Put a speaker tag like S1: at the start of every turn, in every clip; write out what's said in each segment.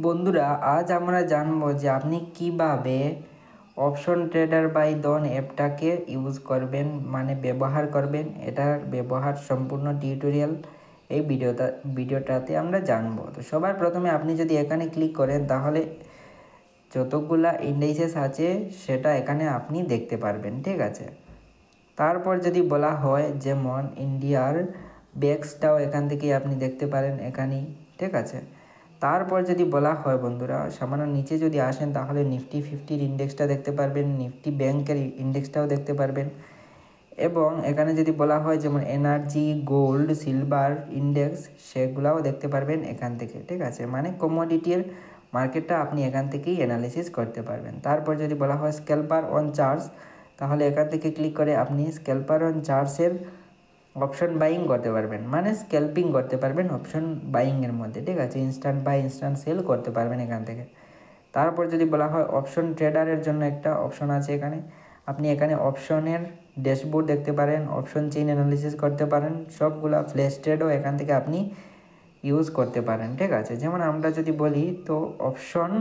S1: বন্ধুরা, আজ আমরা জানবো যে আপনি কিভাবে অপশন ট্রেডার বাই ডন অ্যাপটাকে ইউজ করবেন, মানে ব্যবহার করবেন। এটার ব্যবহার সম্পূর্ণ টিউটোরিয়াল এই ভিডিওটাতে আমরা জানবো। তো সবার প্রথমে আপনি যদি এখানে ক্লিক করেন তাহলে যতগুলা ইন্ডেক্সেস আছে সেটা এখানে আপনি দেখতে পারবেন, ঠিক আছে। তারপর যদি বলা হয় যেমন ইন্ডিয়ার ব্যাক্সটাও এখান থেকে আপনি দেখতে পারেন এখানেই, ঠিক আছে। তারপর যদি বলা হয় বন্ধুরা, সামান্য নিচে যদি আসেন তাহলে নিফটি 50-র ইন্ডেক্সটা দেখতে পারবেন, নিফটি ব্যাংকের ইন্ডেক্সটাও দেখতে পারবেন। এবং এখানে যদি বলা হয় যেমন এনার্জি, গোল্ড, সিলভার ইন্ডেক্স, সেগুলাও দেখতে পারবেন এখান থেকে, ঠিক আছে। মানে কমোডিটির মার্কেটটা আপনি এখান থেকেই অ্যানালিসিস করতে পারবেন। তারপর যদি বলা হয় স্ক্যাল্পার অন চার্টস, তাহলে এখান থেকে ক্লিক করে আপনি স্ক্যাল্পার অন চার্টসের অপশন বাইং করতে পারবেন, মানে স্ক্যাল্পিং করতে পারবেন অপশন বাইংয়ের মধ্যে, ঠিক আছে। ইনস্ট্যান্ট বাই ইনস্ট্যান্ট সেল করতে পারবেন এখান থেকে। তারপর যদি বলা হয় অপশন ট্রেডারের জন্য একটা অপশন আছে এখানে, আপনি এখানে অপশনের ড্যাশবোর্ড দেখতে পারেন, অপশন চেইন অ্যানালিসিস করতে পারেন, সবগুলা ফ্ল্যাশ ট্রেডও এখান থেকে আপনি ইউজ করতে পারেন, ঠিক আছে। যেমন আমরা যদি বলি তো অপশন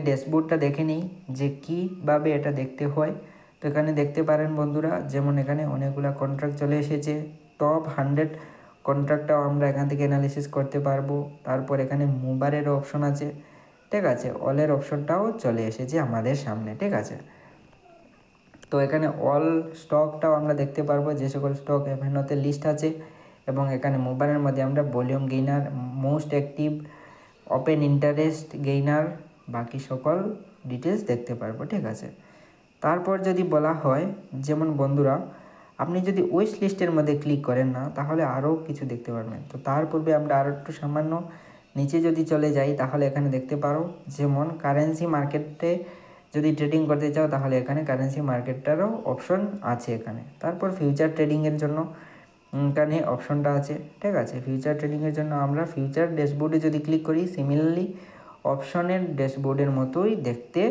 S1: ড্যাশবোর্ডটা দেখে নিই যে কীভাবে এটা দেখতে হয়। তো এখানে দেখতে পারেন বন্ধুরা, যেমন এখানে অনেকগুলো কন্ট্রাক্ট চলে এসেছে। টপ 100 কন্ট্রাক্টটাও আমরা এখান থেকে অ্যানালিসিস করতে পারবো। তারপর এখানে মুবারেরও অপশন আছে, ঠিক আছে। অলের অপশনটাও চলে এসেছে আমাদের সামনে, ঠিক আছে। তো এখানে অল স্টকটাও আমরা দেখতে পারবো, যে সকল স্টক এভেনোতে লিস্ট আছে। এবং এখানে মোবাইলের মধ্যে আমরা volume gainer, most active, open interest gainer, বাকি সকল ডিটেলস দেখতে পারবো, ঠিক আছে। তারপর যদি বলা হয় যেমন বন্ধুরা, আপনি যদি উইশ লিস্টের মধ্যে ক্লিক করেন না তাহলে আরও কিছু দেখতে পারবেন। তো তার পূর্বে আমরা আরও একটু সামান্য নিচে যদি চলে যাই তাহলে এখানে দেখতে পারো যেমন কারেন্সি মার্কেটে যদি ট্রেডিং করতে চাও তাহলে এখানে কারেন্সি মার্কেটটারও অপশন আছে এখানে। তারপর ফিউচার ট্রেডিংয়ের জন্য এখানে অপশনটা আছে, ঠিক আছে। ফিউচার ট্রেডিংয়ের জন্য আমরা ফিউচার ড্যাশবোর্ডে যদি ক্লিক করি সিমিলারলি অপশনের ড্যাশবোর্ডের মতোই দেখতে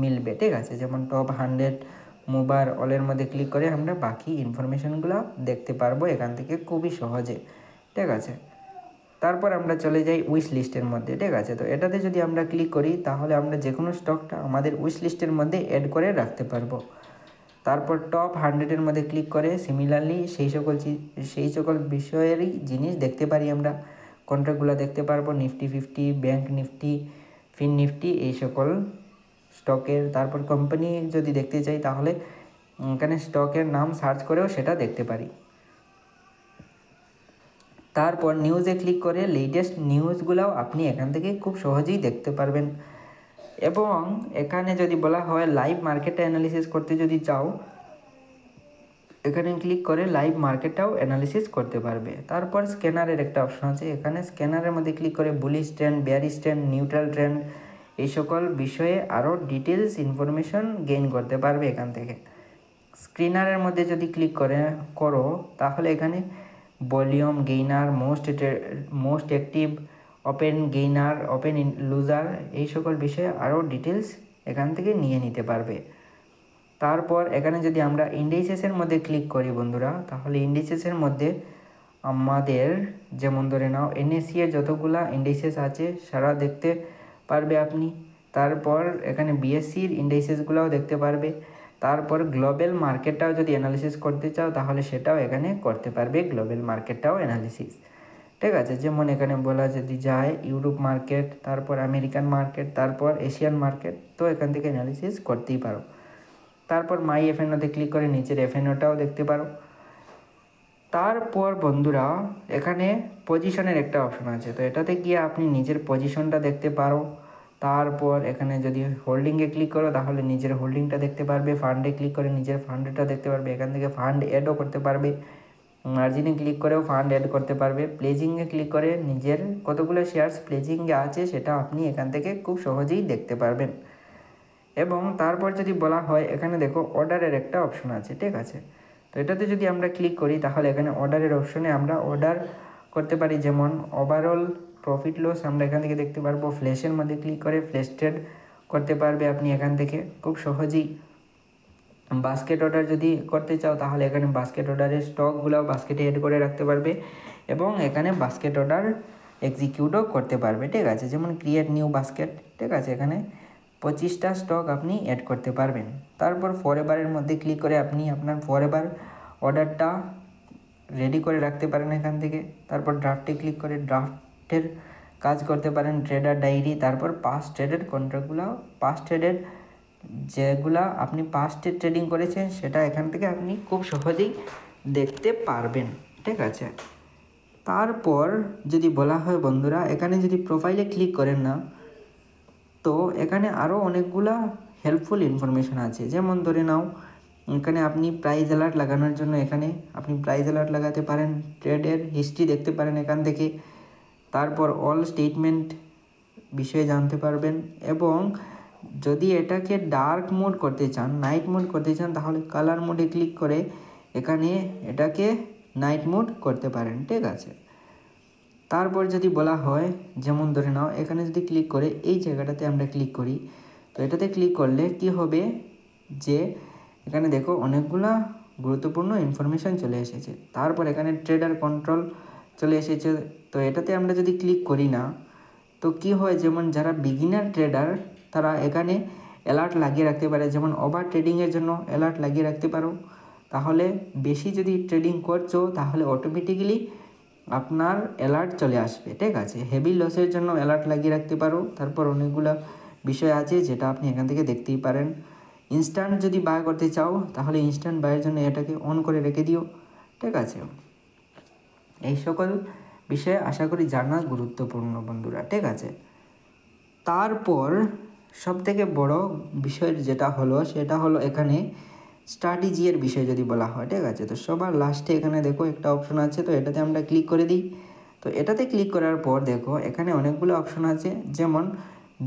S1: মিলবে, ঠিক আছে। যেমন টপ 100, মুবার, অলের মধ্যে ক্লিক করে আমরা বাকি ইনফরমেশনগুলো দেখতে পারবো এখান থেকে খুবই সহজে, ঠিক আছে। তারপর আমরা চলে যাই উইশ লিস্টের মধ্যে, ঠিক আছে। তো এটাতে যদি আমরা ক্লিক করি তাহলে আমরা যে কোনো স্টকটা আমাদের উইশ লিস্টের মধ্যে অ্যাড করে রাখতে পারবো। তারপর টপ 100-এর মধ্যে ক্লিক করে সিমিলারলি সেই সকল বিষয়েরই জিনিস দেখতে পারি আমরা, কন্ট্রাক্টগুলো দেখতে পারবো, নিফটি 50, ব্যাংক নিফটি, ফিন নিফটি, এই সকল স্টকের। তারপর কোম্পানি যদি দেখতে চাই তাহলে এখানে স্টকের নাম সার্চ করেও সেটা দেখতে পারি। তারপর নিউজে ক্লিক করে লেটেস্ট নিউজগুলোও আপনি এখান থেকে খুব সহজেই দেখতে পারবেন। এবং এখানে যদি বলা হয় লাইভ মার্কেটটা অ্যানালিসিস করতে যদি চাও, এখানে ক্লিক করে লাইভ মার্কেটটাও অ্যানালিসিস করতে পারবে। তারপর স্ক্যানারের একটা অপশন আছে, এখানে স্ক্যানারের মধ্যে ক্লিক করে bullish trend, bearish trend, neutral trend, এই সকল বিষয়ে আরও ডিটেলস ইনফরমেশন গেইন করতে পারবে এখান থেকে। স্ক্রিনারের মধ্যে যদি ক্লিক করো তাহলে এখানে volume gainer, most active, open gainer, open loser, এই সকল বিষয়ে আরও ডিটেলস এখান থেকে নিয়ে নিতে পারবে। তারপর এখানে যদি আমরা ইন্ডিসেসের মধ্যে ক্লিক করি বন্ধুরা, তাহলে ইন্ডিসেসের মধ্যে আমাদের যেমন ধরে নাও এনএসসি এর যতগুলা ইন্ডিসেস আছে সারা দেখতে পারবে আপনি। তারপর এখানে বিএসসির ইন্ডিসেসগুলোও দেখতে পারবে। তারপর গ্লোবাল মার্কেটটাও যদি অ্যানালিসিস করতে চাও তাহলে সেটাও এখানে করতে পারবে, গ্লোবাল মার্কেটটাও অ্যানালিসিস, ঠিক আছে। যেমন এখানে বলা যদি যায় ইউরোপ মার্কেট, তারপর আমেরিকান মার্কেট, তারপর এশিয়ান মার্কেট, তো এখান থেকে অ্যানালিসিস করতেই পারো। তারপর মাই এফএনওতে ক্লিক করে নিচের এফএনওটাও দেখতে পারো। তারপর বন্ধুরা এখানে পজিশনের একটা অপশন আছে, তো এটাতে গিয়ে আপনি নিজের পজিশনটা দেখতে পারো। তারপর এখানে যদি হোল্ডিংয়ে ক্লিক করো তাহলে নিজের হোল্ডিংটা দেখতে পারবে, ফান্ডে ক্লিক করে নিজের ফান্ডটা দেখতে পারবে, এখান থেকে ফান্ড অ্যাডও করতে পারবে, মার্জিনে ক্লিক করেও ফান্ড অ্যাড করতে পারবে, প্লেজিংয়ে ক্লিক করে নিজের কতগুলো শেয়ারস প্লেজিংয়ে আছে সেটা আপনি এখান থেকে খুব সহজেই দেখতে পারবেন। এবং তারপর যদি বলা হয় এখানে দেখো অর্ডারের একটা অপশন আছে, ঠিক আছে। তো এটাতে যদি আমরা ক্লিক করি তাহলে এখানে অর্ডারের অপশনে আমরা অর্ডার করতে পারি, যেমন ওভারঅল প্রফিট লস আমরা এখান থেকে দেখতে পারবো। ফ্ল্যাশের মধ্যে ক্লিক করে ফ্ল্যাশ ট্রেড করতে পারবে আপনি এখান থেকে খুব সহজেই। বাস্কেট অর্ডার যদি করতে চাও তাহলে এখানে বাস্কেট অর্ডারের স্টকগুলো বাস্কেটে অ্যাড করে রাখতে পারবে এবং এখানে বাস্কেট অর্ডার এক্সিকিউটও করতে পারবে, ঠিক আছে। যেমন ক্রিয়েট নিউ বাস্কেট, ঠিক আছে, এখানে 25টা স্টক আপনি অ্যাড করতে পারবেন। তারপর ফরএভারের মধ্যে ক্লিক করে আপনি আপনার ফরএভার অর্ডারটা রেডি করে রাখতে পারেন এখান থেকে। তারপর ড্রাফটে ক্লিক করে ড্রাফটের কাজ করতে পারেন, ট্রেডার ডায়েরি, তারপর পাস্ট ট্রেডেড কন্ট্রাক্টগুলো, পাস্ট ট্রেডেড যেগুলা আপনি পাস্টে ট্রেডিং করেছেন সেটা এখান থেকে আপনি খুব সহজেই দেখতে পারবেন, ঠিক আছে। তারপর যদি বলা হয় বন্ধুরা, এখানে যদি প্রোফাইলে ক্লিক করেন না, তো এখানে আরও অনেকগুলা হেল্পফুল ইনফরমেশান আছে। যেমন ধরে নাও এখানে আপনি প্রাইস অ্যালার্ট লাগানোর জন্য এখানে আপনি প্রাইস অ্যালার্ট লাগাতে পারেন, ট্রেডের হিস্ট্রি দেখতে পারেন এখান থেকে, তারপর অল স্টেটমেন্ট বিষয়ে জানতে পারবেন। এবং যদি এটাকে ডার্ক মোড করতে চান, নাইট মোড করতে চান, তাহলে কালার মোডে ক্লিক করে এখানে এটাকে নাইট মোড করতে পারেন, ঠিক আছে। তারপর যদি বলা হয়, যেমন ধরে নাও এখানে যদি ক্লিক করে এই জায়গাটাতে আমরা ক্লিক করি, তো এটাতে ক্লিক করলে কি হবে যে এখানে দেখো অনেকগুলা গুরুত্বপূর্ণ ইনফরমেশান চলে এসেছে। তারপর এখানে ট্রেডার কন্ট্রোল চলে এসেছে, তো এটাতে আমরা যদি ক্লিক করি না, তো কি হয়, যেমন যারা বিগিনার ট্রেডার তারা এখানে অ্যালার্ট লাগিয়ে রাখতে পারে। যেমন ওভার ট্রেডিংয়ের জন্য অ্যালার্ট লাগিয়ে রাখতে পারো, তাহলে বেশি যদি ট্রেডিং করছো তাহলে অটোমেটিক্যালি আপনার অ্যালার্ট চলে আসবে, ঠিক আছে। হেভি লসের জন্য অ্যালার্ট লাগিয়ে রাখতে পারো। তারপর অনেকগুলো বিষয় আছে যেটা আপনি এখান থেকে দেখতেই পারেন। ইনস্ট্যান্ট যদি বাই করতে চাও তাহলে ইনস্ট্যান্ট বাইয়ের জন্য এটাকে অন করে রেখে দিও, ঠিক আছে। এই সকল বিষয়ে আশা করি জানা গুরুত্বপূর্ণ বন্ধুরা, ঠিক আছে। তারপর সবথেকে বড় বিষয় যেটা হলো সেটা হলো এখানে স্ট্র্যাটেজি এর বিষয় যদি বলা হয়, ঠিক আছে। তো সবার লাস্টে এখানে দেখো একটা অপশন আছে, তো এটাতে আমরা ক্লিক করে দিই। তো এটাতে ক্লিক করার পর দেখো এখানে অনেকগুলো অপশন আছে, যেমন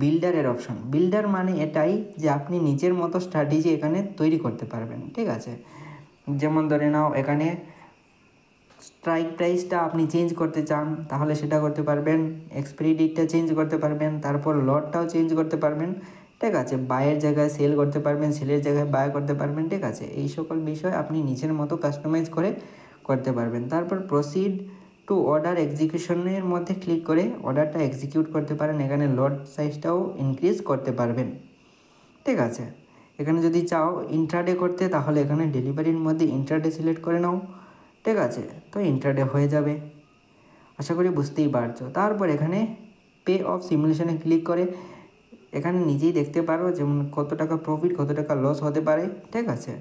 S1: বিল্ডারের অপশন। বিল্ডার মানে এটাই যে আপনি নিজের মতো স্ট্র্যাটেজি এখানে তৈরি করতে পারবেন, ঠিক আছে। যেমন ধরে নাও এখানে স্ট্রাইক প্রাইসটা আপনি চেঞ্জ করতে চান তাহলে সেটা করতে পারবেন, এক্সপায়ারি ডেটটা চেঞ্জ করতে পারবেন, তারপর লটটাও চেঞ্জ করতে পারবেন, ঠিক আছে। বাইয়ের জায়গায় সেল করতে পারবেন, সেলের জায়গায় বাই করতে পারবেন, ঠিক আছে। এই সকল বিষয় আপনি নিজের মতো কাস্টমাইজ করে করতে পারবেন। তারপর প্রসিড টু অর্ডার এক্সিকিউশনের মধ্যে ক্লিক করে অর্ডারটা এক্সিকিউট করতে পারেন। এখানে লট সাইজটাও ইনক্রিজ করতে পারবেন, ঠিক আছে। এখানে যদি চাও ইন্ট্রাডে করতে তাহলে এখানে ডেলিভারির মধ্যে ইন্ট্রাডে সিলেক্ট করে নাও, ঠিক আছে। তো ইন্ট্রাডে হয়ে যাবে, আশা করি বুঝতেই পারছো। তারপর এখানে পে অফ সিমুলেশনে ক্লিক করে এখানে নিজেই দেখতে পারো যেমন কত টাকা প্রফিট কত টাকা লস হতে পারে, ঠিক আছে।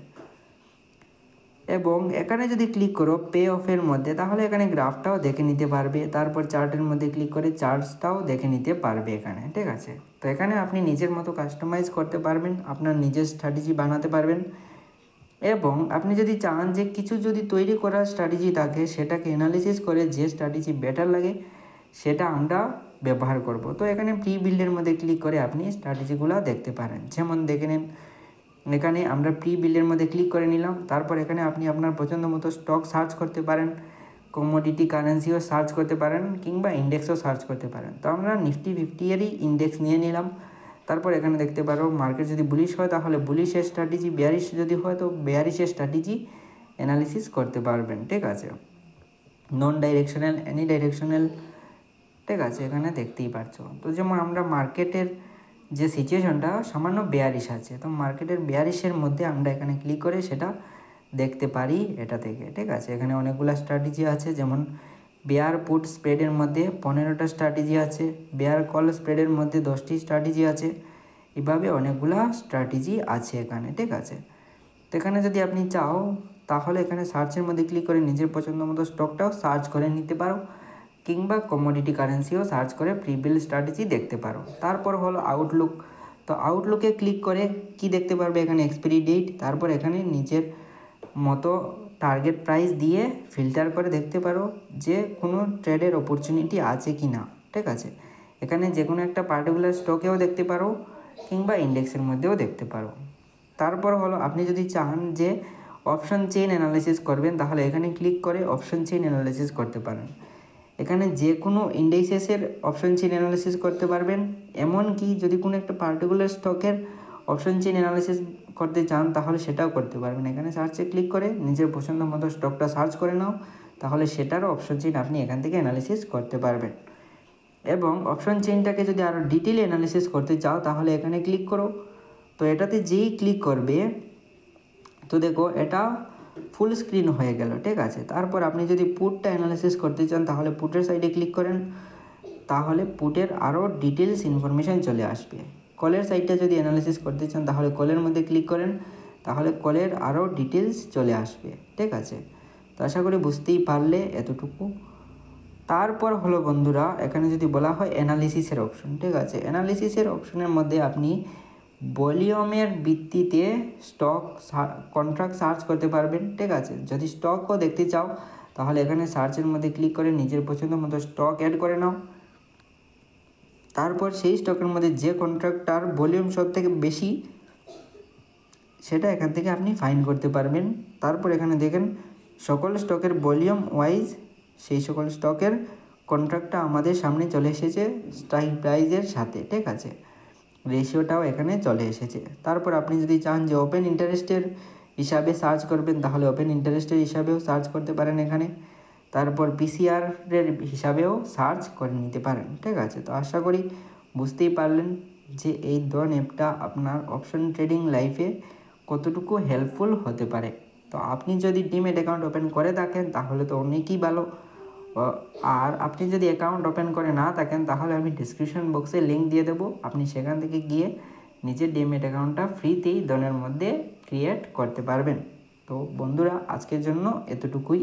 S1: এবং এখানে যদি ক্লিক করো পে অফের মধ্যে তাহলে এখানে গ্রাফটাও দেখে নিতে পারবে। তারপর চার্টের মধ্যে ক্লিক করে চার্টসটাও দেখে নিতে পারবে এখানে, ঠিক আছে। তো এখানে আপনি নিজের মতো কাস্টমাইজ করতে পারবেন, আপনার নিজের স্ট্র্যাটেজি বানাতে পারবেন। এবং আপনি যদি চান যে কিছু যদি তৈরি করার স্ট্র্যাটেজি থাকে সেটাকে অ্যানালিসিস করে যে স্ট্র্যাটেজি বেটার লাগে সেটা আমরা ব্যবহার করব। তো এখানে প্রি বিল্ডের মধ্যে ক্লিক করে আপনি স্ট্র্যাটেজিগুলো দেখতে পারেন। যেমন দেখে নিন এখানে আমরা প্রি বিল্ডের মধ্যে ক্লিক করে নিলাম। তারপর এখানে আপনি আপনার পছন্দ মতো স্টক সার্চ করতে পারেন, কমোডিটি কারেন্সিও সার্চ করতে পারেন, কিংবা ইন্ডেক্সও সার্চ করতে পারেন। তো আমরা নিফটি 50 এরই ইন্ডেক্স নিয়ে নিলাম। তারপর এখানে দেখতে পারো মার্কেট যদি বুলিশ হয় তাহলে বুলিশের স্ট্র্যাটেজি, বেয়ারিশ যদি হয় তো বেয়ারিশের স্ট্র্যাটেজি অ্যানালিসিস করতে পারবেন, ঠিক আছে। নন ডাইরেকশনাল, এনি ডাইরেকশনাল, ঠিক আছে, এখানে দেখতেই পারছো। তো যেমন আমরা মার্কেটের যে সিচুয়েশনটা সামান্য বেয়ারিশ আছে, তো মার্কেটের বেয়ারিশের মধ্যে আমরা এখানে ক্লিক করে সেটা দেখতে পারি এটা থেকে, ঠিক আছে। এখানে অনেকগুলো স্ট্র্যাটেজি আছে, যেমন বেয়ার পুট স্প্রেডের মধ্যে 15টা স্ট্র্যাটেজি আছে, বেয়ার কল স্প্রেডের মধ্যে 10টি স্ট্র্যাটেজি আছে, এভাবে অনেকগুলা স্ট্র্যাটেজি আছে এখানে, ঠিক আছে। তো এখানে যদি আপনি চাও তাহলে এখানে সার্চের মধ্যে ক্লিক করে নিজের পছন্দ মতো স্টকটাও সার্চ করে নিতে পারো, কিংবা কমোডিটি কারেন্সিও সার্চ করে প্রিবিল স্ট্র্যাটেজি দেখতে পারো। তারপর হলো আউটলুক। তো আউটলুকে ক্লিক করে কি দেখতে পারবে এখানে এক্সপায়ারি ডেট, তারপর এখানে নিজের মতো টার্গেট প্রাইস দিয়ে ফিল্টার করে দেখতে পারো যে কোনো ট্রেডের অপরচুনিটি আছে কি না, ঠিক আছে। এখানে যে কোনো একটা পার্টিকুলার স্টকেও দেখতে পারো কিংবা ইন্ডেক্সের মধ্যেও দেখতে পারো। তারপর হলো আপনি যদি চান যে অপশন চেইন অ্যানালিসিস করবেন তাহলে এখানে ক্লিক করে অপশন চেইন অ্যানালিসিস করতে পারেন। এখানে যে কোনো ইন্ডেক্সেসের অপশন চেইন অ্যানালিসিস করতে পারবেন। এমনকি যদি কোনো একটা পার্টিকুলার স্টকের অপশন চেইন অ্যানালিসিস করতে চান তাহলে সেটাও করতে পারবেন। এখানে সার্চে ক্লিক করে নিজের পছন্দ মতো স্টকটা সার্চ করে নাও, তাহলে সেটারও অপশন চেইন আপনি এখান থেকে অ্যানালিসিস করতে পারবেন, এবং অপশন চেইনটাকে যদি আরও ডিটেইলে অ্যানালিসিস করতে চাও তাহলে এখানে ক্লিক করো। তো এটাতে যেই ক্লিক করবে তো দেখো এটা ফুল স্ক্রিন হয়ে গেল, ঠিক আছে। তারপর আপনি যদি পুটটা অ্যানালিসিস করতে চান তাহলে পুটের সাইডে ক্লিক করেন, তাহলে পুটের আরও ডিটেলস ইনফরমেশান চলে আসবে। কলের সাইডটা যদি অ্যানালিসিস করতে চান তাহলে কলের মধ্যে ক্লিক করেন, তাহলে কলের আরও ডিটেলস চলে আসবে, ঠিক আছে। তো আশা করি বুঝতেই পারলে এতটুকু। তারপর হলো বন্ধুরা, এখানে যদি বলা হয় অ্যানালিসিসের অপশন, ঠিক আছে। অ্যানালিসিসের অপশনের মধ্যে আপনি ভলিউমের ভিত্তিতে স্টক কন্ট্রাক্ট সার্চ করতে পারবেন, ঠিক আছে। যদি স্টকও দেখতে চাও তাহলে এখানে সার্চের মধ্যে ক্লিক করে নিজের পছন্দ মতো স্টক অ্যাড করে নাও। তারপর সেই স্টকের মধ্যে যে কন্ট্রাক্টটার ভলিউম সব থেকে বেশি সেটা এখান থেকে আপনি ফাইন্ড করতে পারবেন। তারপর এখানে দেখেন সকল স্টকের ভলিউম ওয়াইজ সেই সকল স্টকের কন্ট্রাক্টটা আমাদের সামনে চলে এসেছে স্ট্রাইক প্রাইজের সাথে, ঠিক আছে। রেশিওটাও এখানে চলে এসেছে। তারপর আপনি যদি চান যে ওপেন ইন্টারেস্টের হিসাবে সার্চ করবেন তাহলে ওপেন ইন্টারেস্টের হিসাবেও সার্চ করতে পারেন এখানে। তারপর পিসিআরের হিসাবেও সার্চ করে নিতে পারেন, ঠিক আছে। তো আশা করি বুঝতেই পারলেন যে এই ডন অ্যাপটা আপনার অপশন ট্রেডিং লাইফে কতটুকু হেল্পফুল হতে পারে। তো আপনি যদি ডিম্যাট অ্যাকাউন্ট ওপেন করে থাকেন তাহলে তো অনেকই ভালো, আর আপনি যদি অ্যাকাউন্ট ওপেন করে না থাকেন তাহলে আমি ডিসক্রিপশন বক্সে লিঙ্ক দিয়ে দেবো, আপনি সেখান থেকে গিয়ে নিজের ডিম্যাট অ্যাকাউন্টটা ফ্রিতেই ডনের মধ্যে ক্রিয়েট করতে পারবেন। তো বন্ধুরা আজকের জন্য এতটুকুই।